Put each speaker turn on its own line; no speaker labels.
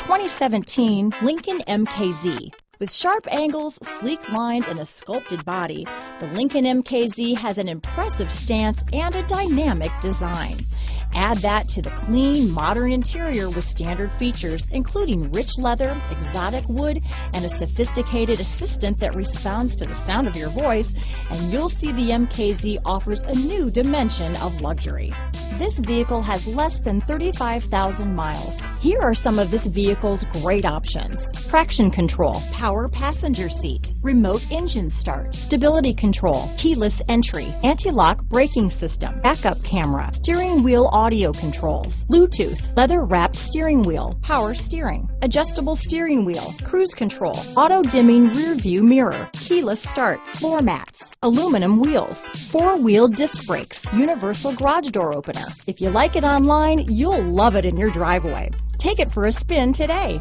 2017 Lincoln MKZ. With sharp angles, sleek lines, and a sculpted body, the Lincoln MKZ has an impressive stance and a dynamic design. Add that to the clean, modern interior with standard features, including rich leather, exotic wood, and a sophisticated assistant that responds to the sound of your voice, and you'll see the MKZ offers a new dimension of luxury. This vehicle has less than 35,000 miles. Here are some of this vehicle's great options: traction control, power passenger seat, remote engine start, stability control, keyless entry, anti-lock braking system, backup camera, steering wheel audio controls, Bluetooth, leather-wrapped steering wheel, power steering, adjustable steering wheel, cruise control, auto-dimming rear-view mirror, keyless start, floor mats, aluminum wheels, four-wheel disc brakes, universal garage door opener. If you like it online, you'll love it in your driveway. Take it for a spin today.